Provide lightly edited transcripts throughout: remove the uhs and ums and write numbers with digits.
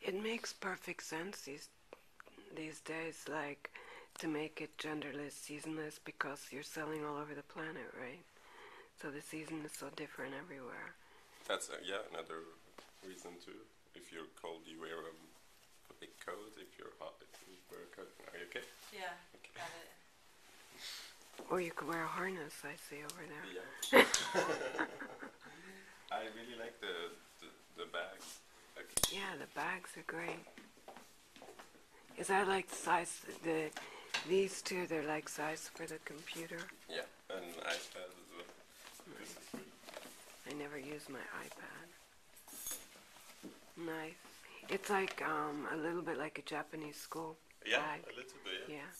It makes perfect sense these days, like to make it genderless, seasonless, because you're selling all over the planet, right? So the season is so different everywhere. That's another reason too. If you're cold, you wear a big coat. If you're hot, you wear a coat. Are you okay? Yeah, okay. got it. Or you could wear a harness, I see over there. Yeah. I really like the bags. Okay. Yeah, the bags are great. Is that like size, these two, they're like size for the computer? Yeah, and iPad as well. Nice. I never use my iPad. Nice. It's like a little bit like a Japanese school bag. A little bit, Yeah.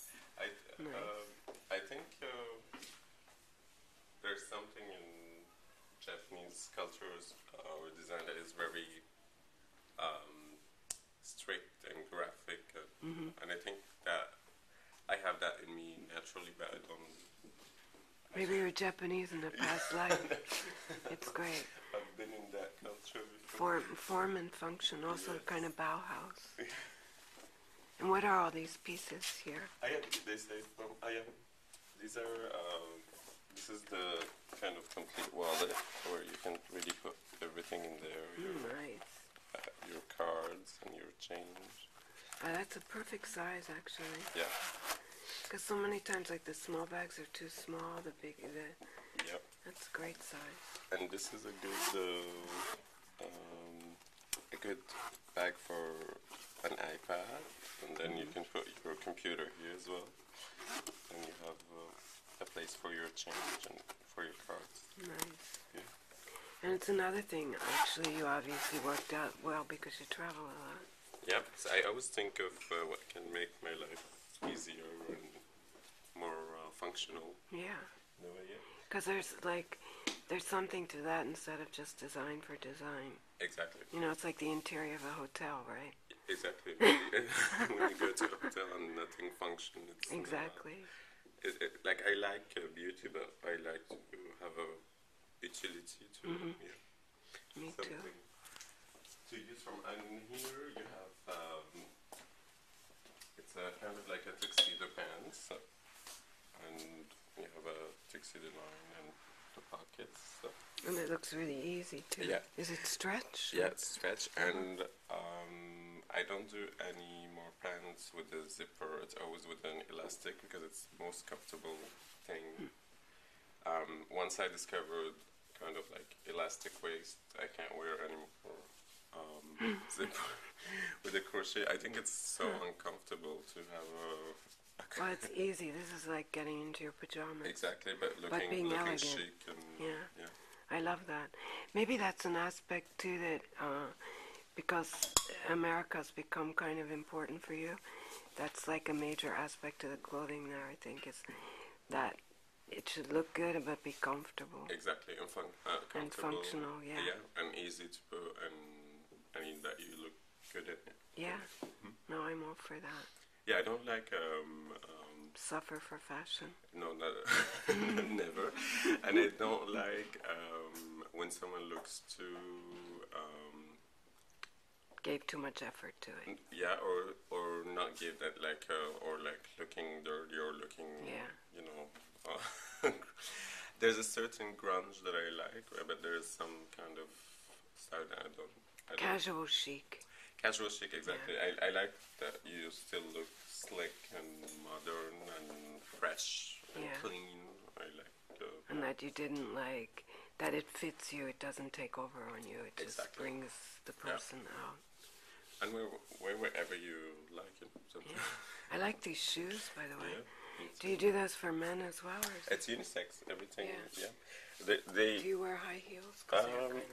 I think there's something in Japanese cultures or design that is very strict and graphic, and I think that I have that in me naturally, but I don't. Maybe you're Japanese in a past life. It's great. I've been in that culture before. Form and function, also Yes. kind of Bauhaus. And what are all these pieces here? These are, this is the kind of complete wallet where you can really put everything in there. Nice. Your cards and your change. That's a perfect size, actually. Yeah. Because so many times, like the small bags are too small, Yep. That's a great size. And this is a good bag for an iPad, and then you can put your computer here as well, and you have a place for your change and for your cards. Nice. Yeah. And it's another thing, actually, you obviously worked out well because you travel a lot. Yeah, so I always think of what can make my life easier and more functional. Yeah. No way, yeah. Because there's something to that instead of just design for design. Exactly. You know, it's like the interior of a hotel, right? Exactly. When you go to a hotel and nothing functions, it's exactly. Like I like beauty, but I like to have a utility too. Yeah. Me something too. To use from, and here you have it's a kind of like a tuxedo pants, and you have a tuxedo line and the pockets. And it looks really easy too. Yeah. Is it stretch? Yeah, it's stretch, and I don't do any more pants with a zipper. It's always with an elastic because it's the most comfortable thing. Once I discovered kind of like elastic waist, I can't wear any more zipper with a crochet. I think it's so uncomfortable to have a. Well, it's easy. This is like getting into your pajamas. Exactly, but being looking elegant. chic and Yeah. I love that. Maybe that's an aspect too that because America's become kind of important for you. That's like a major aspect of the clothing there. I think is that it should look good but be comfortable. Exactly, and comfortable. And functional, yeah. Yeah, and easy to put, and I mean that you look good in it. Yeah. No, I'm all for that. Yeah, I don't like suffer for fashion. No, not never. And I don't like when someone looks too gave too much effort to it. Yeah, or not give that or looking dirty or looking you know. There's a certain grunge that I like, but there's some kind of style that I don't. Casual chic. Casual chic, exactly. Yeah. I like that you still look slick and modern and fresh and clean. I like and that you didn't like that it fits you. It doesn't take over on you. It just brings the person out. And wherever you like it. I like these shoes, by the way. Yeah. Do you do those for men as well? Or it's unisex, everything. Yeah. They do you wear high heels?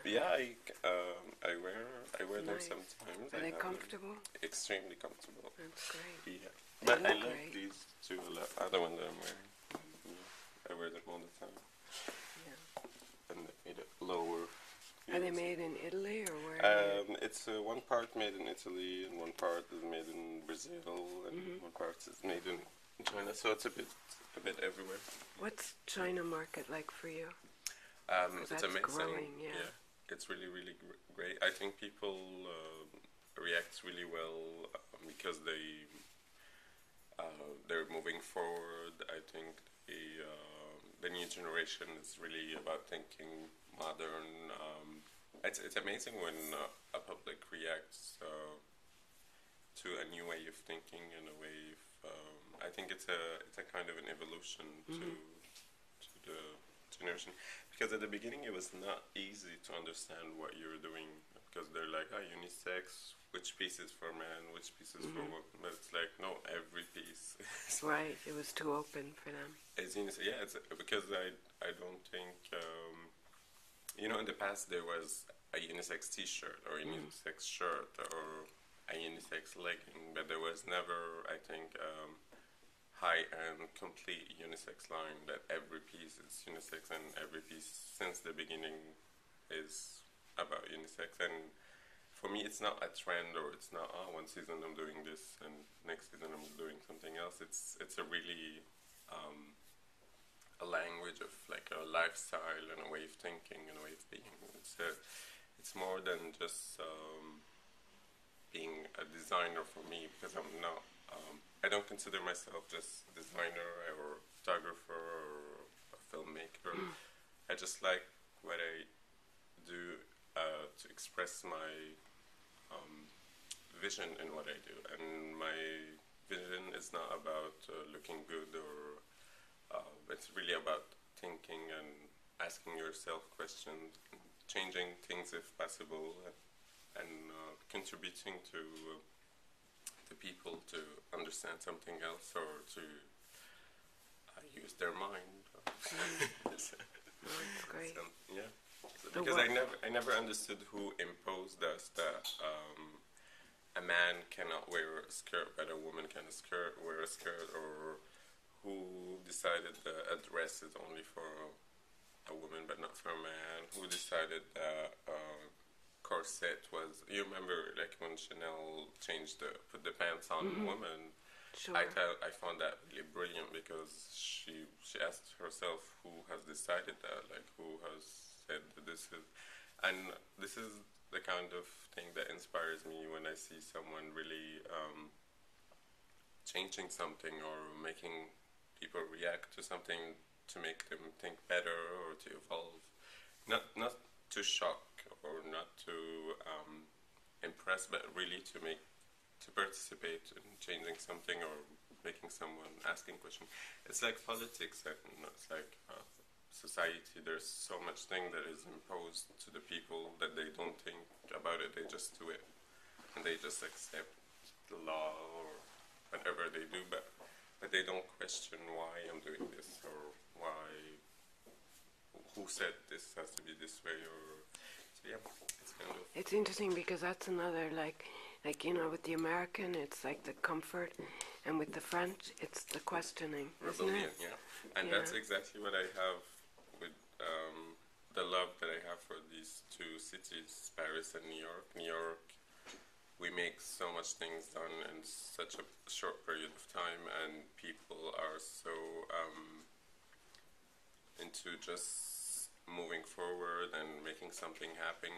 Yeah, I wear them sometimes. Are they comfortable? Extremely comfortable. That's great. Yeah, but I like these two a lot. Other one that I'm wearing. Yeah. I wear them all the time. Yeah. And they made it lower. Are they made in Italy or where? It's one part made in Italy and one part is made in Brazil and one part is made in China, so it's a bit everywhere. What's China market like for you? It's amazing. Growing, yeah. It's really, really great. I think people reacts really well because they're moving forward. I think the new generation is really about thinking modern. It's amazing when a public reacts to a new way of thinking and a way of. I think it's a kind of an evolution to the generation because at the beginning it was not easy to understand what you were doing because they're like, oh, unisex, which piece is for men, which piece is for women, but it's like, no, every piece. Right, it was too open for them. It's unisex, yeah, it's because I don't think, in the past there was a unisex t-shirt or a unisex shirt or a unisex legging, but there was never, I think, high-end, complete unisex line that every piece is unisex and every piece since the beginning is about unisex. And for me, it's not a trend or it's not, one season I'm doing this and next season I'm doing something else. It's a really a language of like a lifestyle and a way of thinking and a way of being. It's more than just being a designer for me because I'm not. I don't consider myself just a designer or photographer or a filmmaker. I just like what I do to express my vision in what I do. And my vision is not about looking good or it's really about thinking and asking yourself questions, changing things if possible, and contributing to the people to understand something else or to use their mind. That's great. Yeah. Because I never understood who imposed us that a man cannot wear a skirt but a woman can wear a skirt, or who decided that a dress is only for a woman but not for a man, who decided that corset was, you remember like when Chanel put the pants on women. Sure. I found that really brilliant because she asked herself who has decided that, like who has said that this is the kind of thing that inspires me when I see someone really changing something or making people react to something to make them think better or to evolve, not to shock or not to impress, but really to participate in changing something or making someone asking questions. It's like politics and it's like society. There's so much thing that is imposed to the people that they don't think about it. They just do it and they just accept the law or whatever they do, but they don't question why I'm doing this or who said this has to be this way, or so yeah, it's kind of. It's interesting because that's another like with the American, it's like the comfort, and with the French, it's the questioning, Rebellion, isn't it? Yeah. And that's exactly what I have with the love that I have for these two cities, Paris and New York. New York, we make so much things done in such a short period of time, and people are so into just moving forward and making something happen.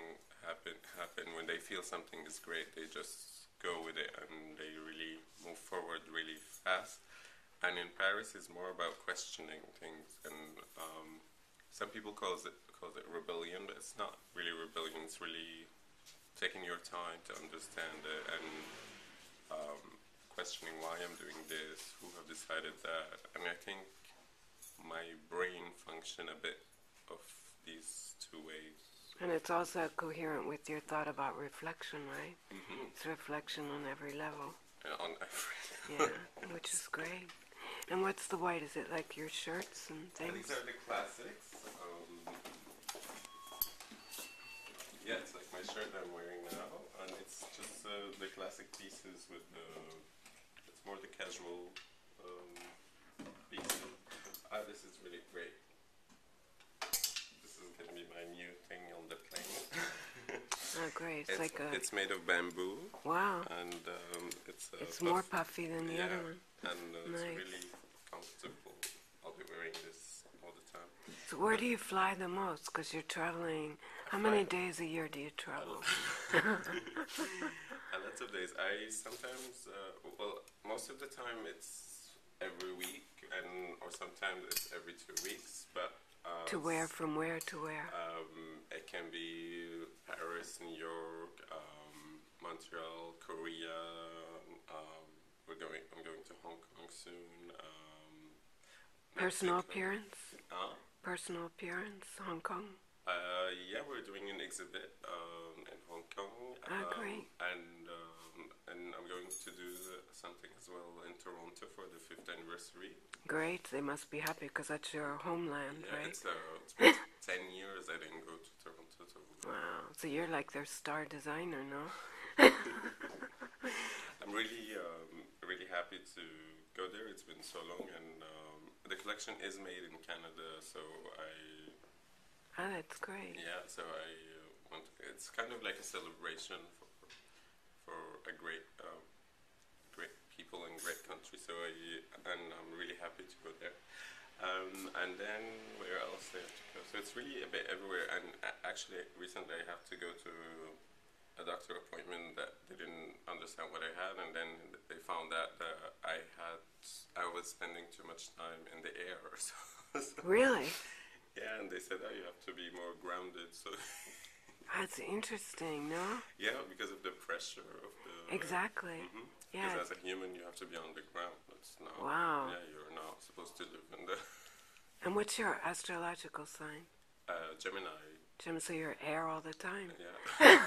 When they feel something is great, they just go with it and they really move forward really fast. And in Paris, it's more about questioning things. And some people calls it rebellion, but it's not really rebellion. It's really taking your time to understand it and questioning why I'm doing this, who have decided that. And I think my brain function a bit of these two ways. And it's also coherent with your thought about reflection, right? It's reflection on every level. On every level. Yeah, which is great. And what's the white? Is it like your shirts and things? These are the classics. Yeah, it's like my shirt I'm wearing now, and it's just the classic pieces with it's more the casual pieces. This is really great. This is going to be my new thing on the plane. Oh, great. It's made of bamboo. Wow. And it's more puffy than the other one. And nice. It's really comfortable. I'll be wearing this all the time. So where do you fly the most? Because you're traveling. How many days a year do you travel? Lots of days. I sometimes, well, most of the time it's every week, and or sometimes it's every 2 weeks. But To where? From where to where? it can be Paris, New York, Montreal, Korea. I'm going to Hong Kong soon. Personal Mexico. appearance? Uh, Personal appearance, Hong Kong. yeah, we're doing an exhibit in Hong Kong, Ah, great. and I'm going to do something as well in Toronto for the 5th anniversary. Great. They must be happy because that's your homeland, Yeah, right? it's been 10 years I didn't go to Toronto. So Wow. So you're like their star designer, no? I'm really happy to go there. It's been so long, and the collection is made in Canada, so Ah, that's great. I want. It's kind of like a celebration for a great people and great country. And I'm really happy to go there. And then where else there to go? So it's really a bit everywhere. And actually, recently I have to go to a doctor appointment that they didn't understand what I had, and then they found out that I was spending too much time in the air. So Really? yeah, and they said, oh, you have to be more grounded. So That's interesting, no? yeah, because of the pressure of the. Exactly. Yeah. Because as a human, you have to be on the ground. That's not. Wow. Yeah, you're not supposed to live in the. And what's your astrological sign? Gemini. Jim, so you're air all the time. Yeah.